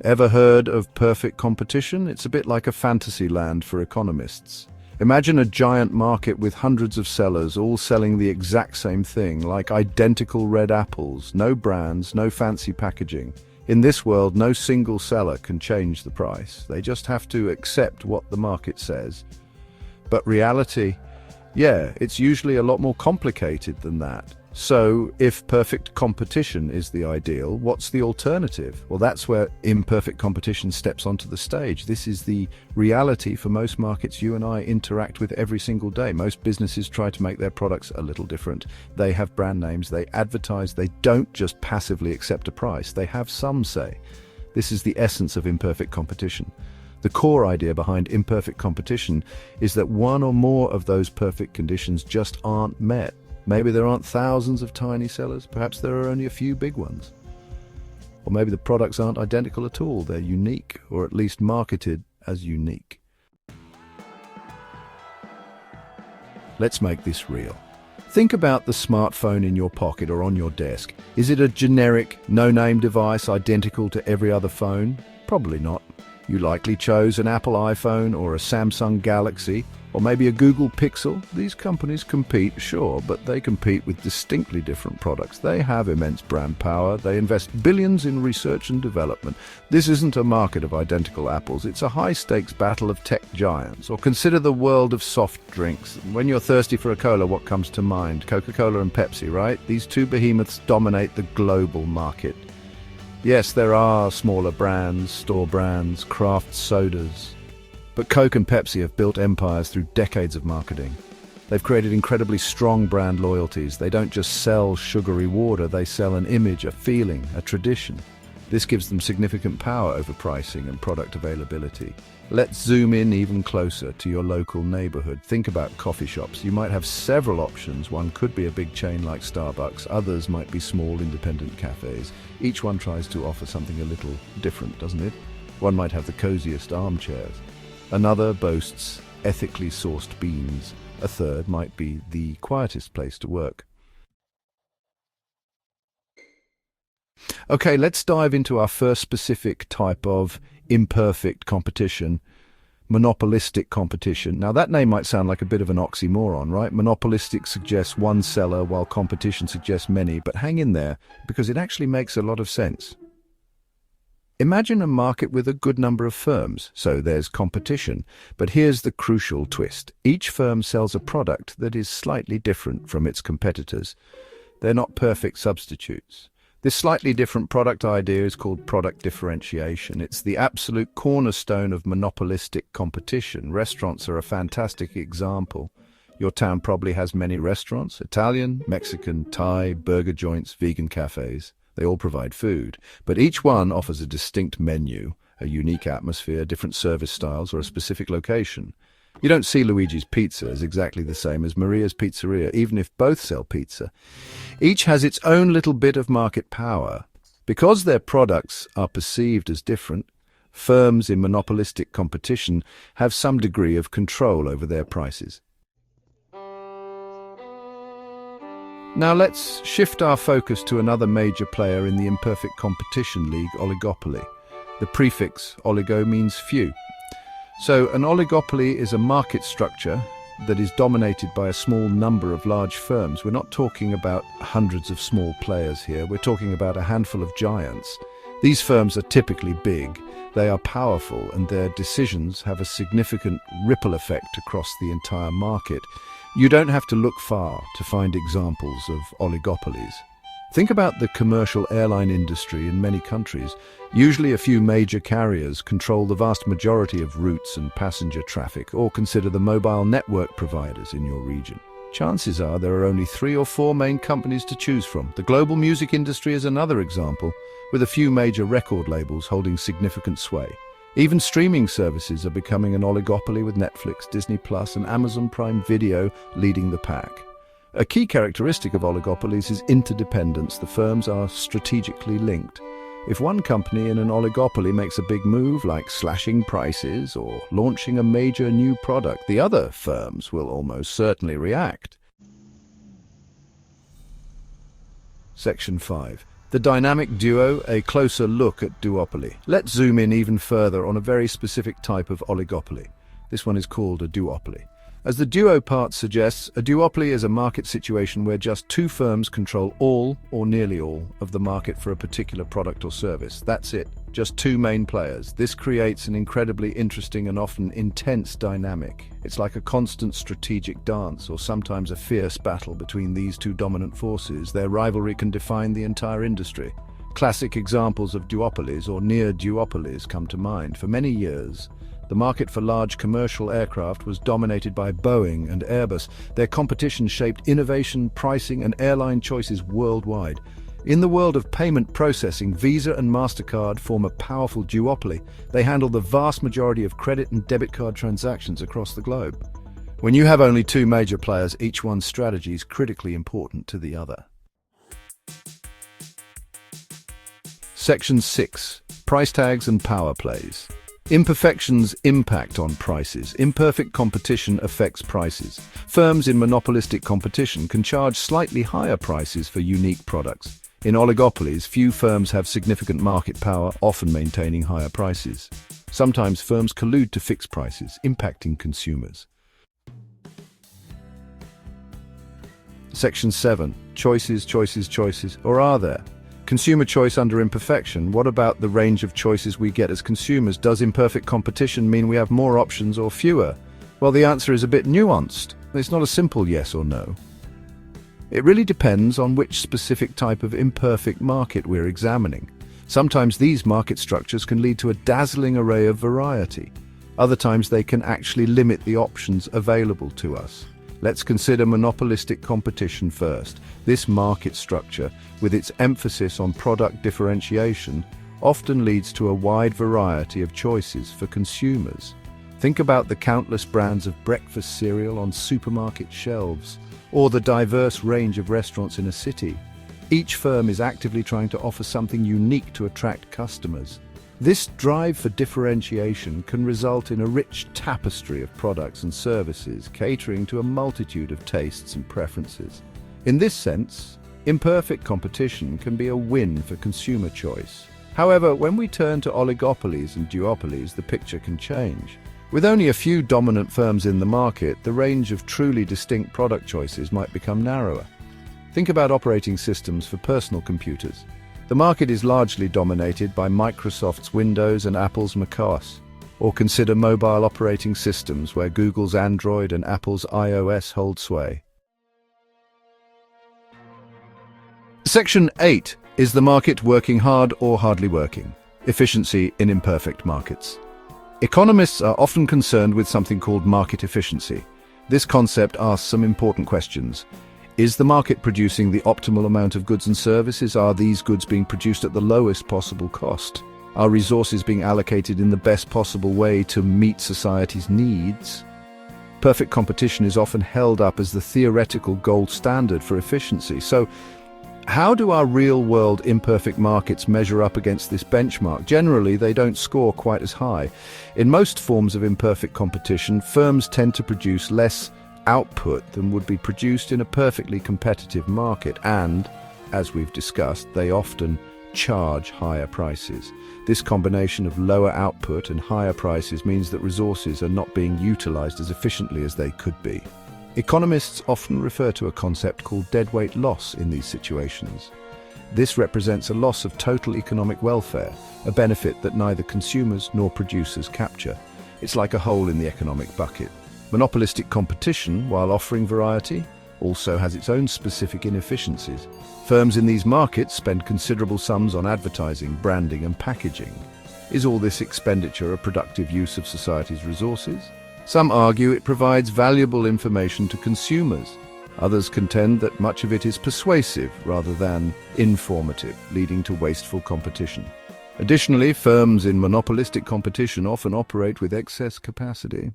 Ever heard of perfect competition? It's a bit like a fantasy land for economists. Imagine a giant market with hundreds of sellers all selling the exact same thing, like identical red apples, no brands, no fancy packaging. In this world, no single seller can change the price. They just have to accept what the market says. But reality, yeah, it's usually a lot more complicated than that. So, if perfect competition is the ideal, what's the alternative? Well, that's where imperfect competition steps onto the stage. This is the reality for most markets you and I interact with every single day. Most businesses try to make their products a little different. They have brand names, they advertise, they don't just passively accept a price, they have some say. This is the essence of imperfect competition. The core idea behind imperfect competition is that one or more of those perfect conditions just aren't met. Maybe there aren't thousands of tiny sellers, perhaps there are only a few big ones. Or maybe the products aren't identical at all, they're unique, or at least marketed as unique. Let's make this real. Think about the smartphone in your pocket or on your desk. Is it a generic, no-name device identical to every other phone? Probably not. You likely chose an Apple iPhone or a Samsung Galaxy, or maybe a Google Pixel. These companies compete, sure, but they compete with distinctly different products. They have immense brand power. They invest billions in research and development. This isn't a market of identical apples. It's a high-stakes battle of tech giants. Or consider the world of soft drinks. When you're thirsty for a cola, what comes to mind? Coca-Cola and Pepsi, right? These two behemoths dominate the global market. Yes, there are smaller brands, store brands, craft sodas. But Coke and Pepsi have built empires through decades of marketing. They've created incredibly strong brand loyalties. They don't just sell sugary water, they sell an image, a feeling, a tradition. This gives them significant power over pricing and product availability. Let's zoom in even closer to your local neighborhood. Think about coffee shops. You might have several options. One could be a big chain like Starbucks. Others might be small independent cafes. Each one tries to offer something a little different, doesn't it? One might have the coziest armchairs. Another boasts ethically sourced beans. A third might be the quietest place to work. Okay, let's dive into our first specific type of imperfect competition, monopolistic competition. Now that name might sound like a bit of an oxymoron, right? Monopolistic suggests one seller while competition suggests many, but hang in there because it actually makes a lot of sense. Imagine a market with a good number of firms, so there's competition. But here's the crucial twist. Each firm sells a product that is slightly different from its competitors. They're not perfect substitutes. This slightly different product idea is called product differentiation. It's the absolute cornerstone of monopolistic competition. Restaurants are a fantastic example. Your town probably has many restaurants: Italian, Mexican, Thai, burger joints, vegan cafes. They all provide food, but each one offers a distinct menu, a unique atmosphere, different service styles, or a specific location. You don't see Luigi's Pizza as exactly the same as Maria's Pizzeria, even if both sell pizza. Each has its own little bit of market power. Because their products are perceived as different, firms in monopolistic competition have some degree of control over their prices. Now let's shift our focus to another major player in the imperfect competition league, Oligopoly. The prefix oligo means few. So an oligopoly is a market structure that is dominated by a small number of large firms. We're not talking about hundreds of small players here. We're talking about a handful of giants. These firms are typically big, they are powerful, and their decisions have a significant ripple effect across the entire market. You don't have to look far to find examples of oligopolies. Think about the commercial airline industry in many countries. Usually a few major carriers control the vast majority of routes and passenger traffic, or consider the mobile network providers in your region. Chances are there are only 3 or 4 main companies to choose from. The global music industry is another example, with a few major record labels holding significant sway. Even streaming services are becoming an oligopoly, with Netflix, Disney+, and Amazon Prime Video leading the pack. A key characteristic of oligopolies is interdependence. The firms are strategically linked. If one company in an oligopoly makes a big move, like slashing prices or launching a major new product, the other firms will almost certainly react. Section 5. The dynamic duo, a closer look at duopoly. Let's zoom in even further on a very specific type of oligopoly. This one is called a duopoly. As the duo part suggests, a duopoly is a market situation where just two firms control all, or nearly all, of the market for a particular product or service. That's it, just two main players. This creates an incredibly interesting and often intense dynamic. It's like a constant strategic dance, or sometimes a fierce battle between these two dominant forces. Their rivalry can define the entire industry. Classic examples of duopolies or near duopolies come to mind. For many years, the market for large commercial aircraft was dominated by Boeing and Airbus. Their competition shaped innovation, pricing, and airline choices worldwide. In the world of payment processing, Visa and MasterCard form a powerful duopoly. They handle the vast majority of credit and debit card transactions across the globe. When you have only two major players, each one's strategy is critically important to the other. Section 6. Price tags and power plays. Imperfections impact on prices. Imperfect competition affects prices. Firms in monopolistic competition can charge slightly higher prices for unique products. In oligopolies, few firms have significant market power, often maintaining higher prices. Sometimes firms collude to fix prices, impacting consumers. Section 7. Choices, or are there? Consumer choice under imperfection. What about the range of choices we get as consumers? Does imperfect competition mean we have more options or fewer? Well, the answer is a bit nuanced. It's not a simple yes or no. It really depends on which specific type of imperfect market we're examining. Sometimes these market structures can lead to a dazzling array of variety. Other times they can actually limit the options available to us. Let's consider monopolistic competition first. This market structure, with its emphasis on product differentiation, often leads to a wide variety of choices for consumers. Think about the countless brands of breakfast cereal on supermarket shelves, or the diverse range of restaurants in a city. Each firm is actively trying to offer something unique to attract customers. This drive for differentiation can result in a rich tapestry of products and services, catering to a multitude of tastes and preferences. In this sense, imperfect competition can be a win for consumer choice. However, when we turn to oligopolies and duopolies, the picture can change. With only a few dominant firms in the market, the range of truly distinct product choices might become narrower. Think about operating systems for personal computers. The market is largely dominated by Microsoft's Windows and Apple's macOS. Or consider mobile operating systems where Google's Android and Apple's iOS hold sway. Section 8. Is the market working hard or hardly working? Efficiency in imperfect markets. Economists are often concerned with something called market efficiency. This concept asks some important questions. Is the market producing the optimal amount of goods and services? Are these goods being produced at the lowest possible cost? Are resources being allocated in the best possible way to meet society's needs? Perfect competition is often held up as the theoretical gold standard for efficiency. So, how do our real-world imperfect markets measure up against this benchmark? Generally, they don't score quite as high. In most forms of imperfect competition, firms tend to produce less output than would be produced in a perfectly competitive market, and, as we've discussed, they often charge higher prices. This combination of lower output and higher prices means that resources are not being utilized as efficiently as they could be. Economists often refer to a concept called deadweight loss in these situations. This represents a loss of total economic welfare, a benefit that neither consumers nor producers capture. It's like a hole in the economic bucket. Monopolistic competition, while offering variety, also has its own specific inefficiencies. Firms in these markets spend considerable sums on advertising, branding, and packaging. Is all this expenditure a productive use of society's resources? Some argue it provides valuable information to consumers. Others contend that much of it is persuasive rather than informative, leading to wasteful competition. Additionally, firms in monopolistic competition often operate with excess capacity.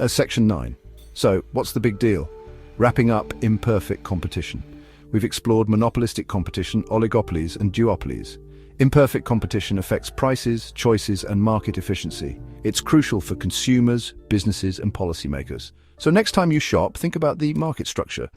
Section 9. So, what's the big deal? Wrapping up imperfect competition. We've explored monopolistic competition, oligopolies, and duopolies. Imperfect competition affects prices, choices, and market efficiency. It's crucial for consumers, businesses, and policymakers. So next time you shop, think about the market structure.